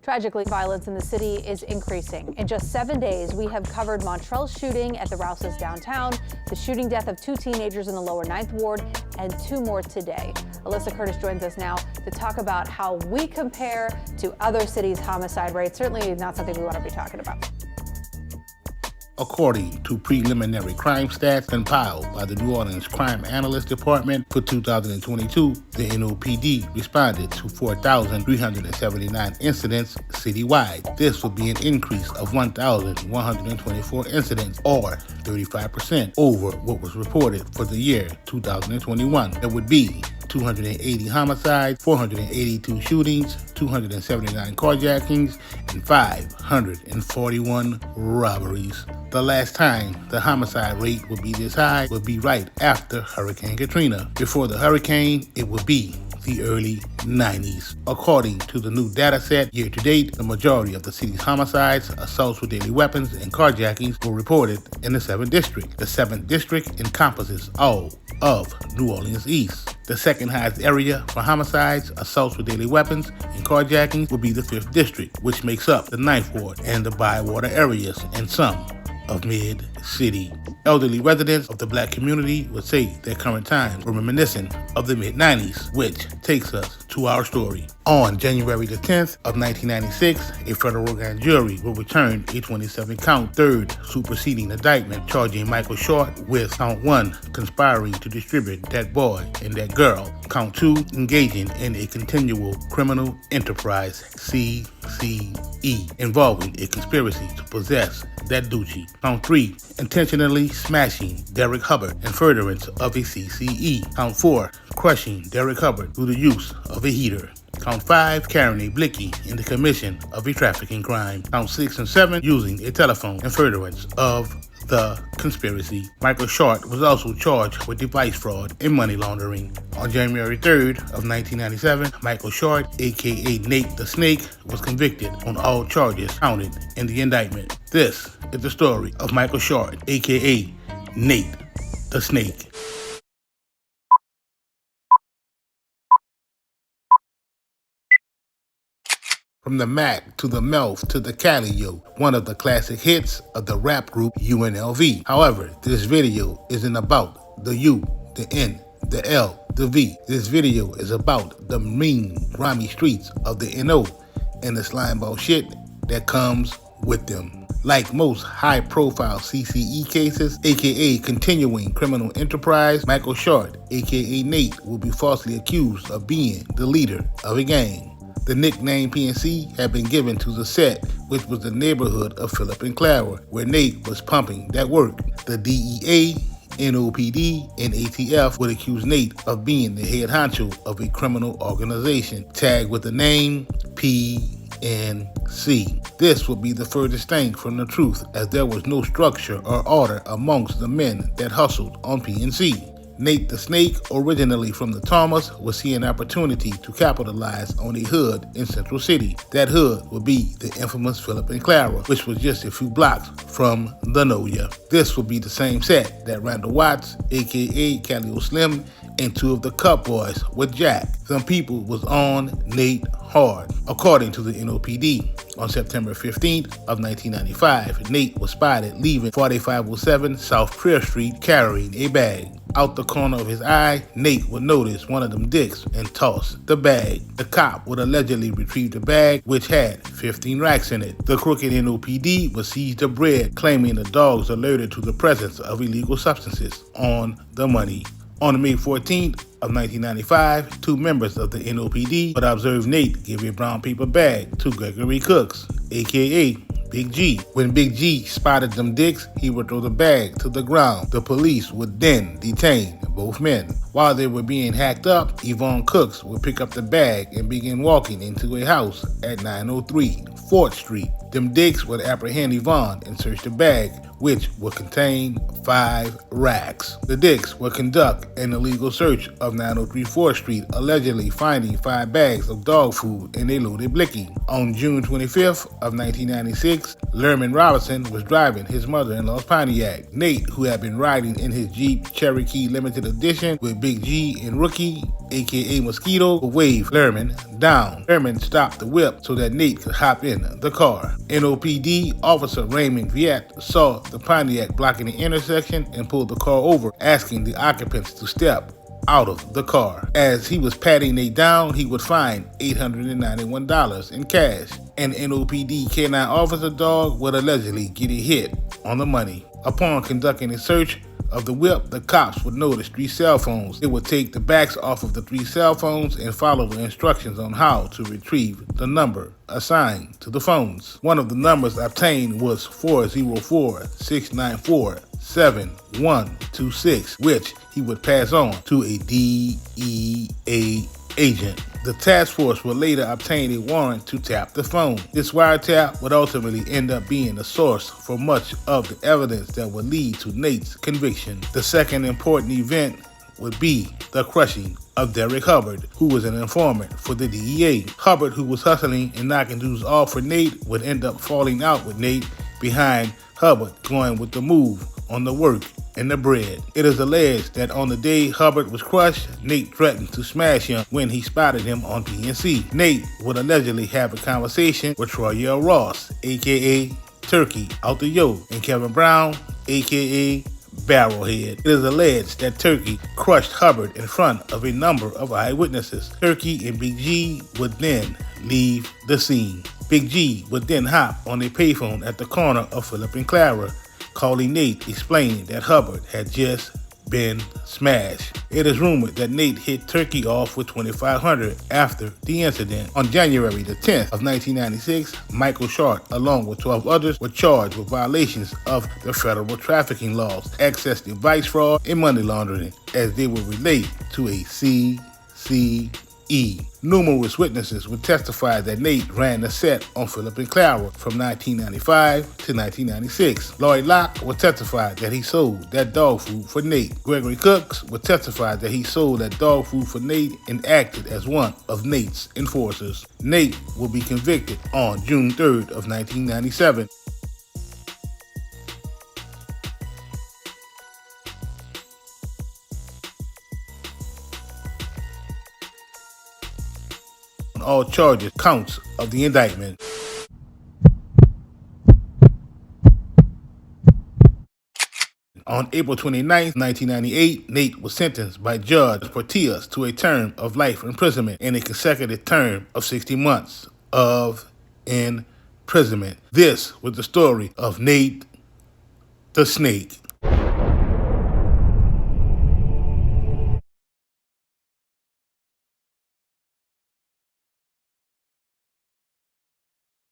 Tragically, violence in the city is increasing. In just 7 days, we have covered Montrell's shooting at the Rouses downtown, the shooting death of 2 teenagers in the lower 9th Ward, and 2 more today. Alyssa Curtis joins us now to talk about how we compare to other cities' homicide rates. Certainly not something we want to be talking about. According to preliminary crime stats compiled by the New Orleans Crime Analyst Department for 2022, the NOPD responded to 4,379 incidents citywide. This would be an increase of 1,124 incidents, or 35% over what was reported for the year 2021. There would be 280 homicides, 482 shootings, 279 carjackings, and 541 robberies. The last time the homicide rate would be this high would be right after Hurricane Katrina. Before the hurricane, it would be the early 90s. According to the new data set, year to date, the majority of the city's homicides, assaults with deadly weapons, and carjackings were reported in the 7th District. The 7th District encompasses all of New Orleans East. The second highest area for homicides, assaults with deadly weapons, and carjackings would be the 5th District, which makes up the 9th Ward and the Bywater areas and some of Mid-City. Elderly residents of the Black community would say their current times were reminiscent of the mid-90s, which takes us to our story. On January the 10th of 1996, a federal grand jury will return a 27-count third superseding indictment charging Michael Short with count 1, conspiring to distribute that boy and that girl, count 2, engaging in a continual criminal enterprise, CCE, involving a conspiracy to possess that doochie, count 3, intentionally smashing Derek Hubbard in furtherance of a CCE, count 4, crushing Derek Hubbard through the use of a heater, count 5, carrying a blicky in the commission of a trafficking crime, count 6 and 7, using a telephone in furtherance of the conspiracy. Michael Short was also charged with device fraud and money laundering. On January 3rd of 1997, Michael Short, aka Nate the Snake, was convicted on all charges counted in the indictment. This is the story of Michael Short, aka Nate the Snake. From the Mac to the Mouth to the Calio, one of the classic hits of the rap group UNLV. However, this video isn't about the U, the N, the L, the V. This video is about the mean, grimy streets of the NO and the slimeball shit that comes with them. Like most high-profile CCE cases, aka continuing criminal enterprise, Michael Short, aka Nate, will be falsely accused of being the leader of a gang. The nickname PNC had been given to the set, which was the neighborhood of Phillip and Clara, where Nate was pumping that work. The DEA, NOPD, and ATF would accuse Nate of being the head honcho of a criminal organization, tagged with the name PNC. This would be the furthest thing from the truth, as there was no structure or order amongst the men that hustled on PNC. Nate the Snake, originally from the Thomas, would see an opportunity to capitalize on a hood in Central City. That hood would be the infamous Phillip and Clara, which was just a few blocks from the Noya. This would be the same set that Randall Watts, aka Calio Slim, and 2 of the Cup Boys with Jack. Some people was on Nate hard. According to the NOPD, on September 15th of 1995, Nate was spotted leaving 4507 South Prayer Street carrying a bag. Out the corner of his eye, Nate would notice one of them dicks and toss the bag. The cop would allegedly retrieve the bag, which had 15 racks in it. The crooked NOPD would seize the bread, claiming the dogs alerted to the presence of illegal substances on the money. On May 14th of 1995, 2 members of the NOPD would observe Nate give a brown paper bag to Gregory Cooks, aka Big G. When Big G spotted them dicks, he would throw the bag to the ground. The police would then detain both men. While they were being hacked up, Yvonne Cooks would pick up the bag and begin walking into a house at 903 4th Street. Them dicks would apprehend Yvonne and search the bag, which would contain 5 racks. The dicks would conduct an illegal search of 903 4th Street, allegedly finding 5 bags of dog food and a loaded blicky. On June 25th of 1996, Lerman Robinson was driving his mother-in-law's Pontiac. Nate, who had been riding in his Jeep Cherokee Limited Edition with Big G and Rookie, aka Mosquito, waved Lerman down. Lerman stopped the whip so that Nate could hop in the car. NOPD officer Raymond Viet saw the Pontiac blocking the intersection and pulled the car over, asking the occupants to step out of the car. As he was patting Nate down, he would find $891 in cash. An NOPD K9 officer dog would allegedly get a hit on the money. Upon conducting a search of the whip, the cops would notice 3 cell phones. They would take the backs off of the 3 cell phones and follow the instructions on how to retrieve the number assigned to the phones. One of the numbers obtained was 404-694-7126, which he would pass on to a DEA agent. The task force would later obtain a warrant to tap the phone. This wiretap would ultimately end up being the source for much of the evidence that would lead to Nate's conviction. The second important event would be the crushing of Derek Hubbard, who was an informant for the DEA. Hubbard, who was hustling and knocking dudes off for Nate, would end up falling out with Nate behind Hubbard, going with the move on the work and the bread. It is alleged that on the day Hubbard was crushed, Nate threatened to smash him when he spotted him on PNC. Nate would allegedly have a conversation with Troyell Ross, aka Turkey out the Yo, and Kevin Brown, aka Barrelhead. It is alleged that Turkey crushed Hubbard in front of a number of eyewitnesses. Turkey and Big G would then leave the scene. Big G would then hop on a payphone at the corner of Phillip and Clara, calling Nate, explaining that Hubbard had just been smashed. It is rumored that Nate hit Turkey off with $2,500 after the incident. On January the 10th of 1996, Michael Short, along with 12 others, were charged with violations of the federal trafficking laws, excess device fraud, and money laundering, as they would relate to a CCE. Numerous witnesses would testify that Nate ran the set on Phillip and Clara from 1995 to 1996. Lloyd Locke would testify that he sold that dog food for Nate. Gregory Cooks would testify that he sold that dog food for Nate and acted as one of Nate's enforcers. Nate will be convicted on June 3rd of 1997. All charges, counts of the indictment. On April 29, 1998, Nate was sentenced by Judge Portillas to a term of life imprisonment and a consecutive term of 60 months of imprisonment. This was the story of Nate the Snake.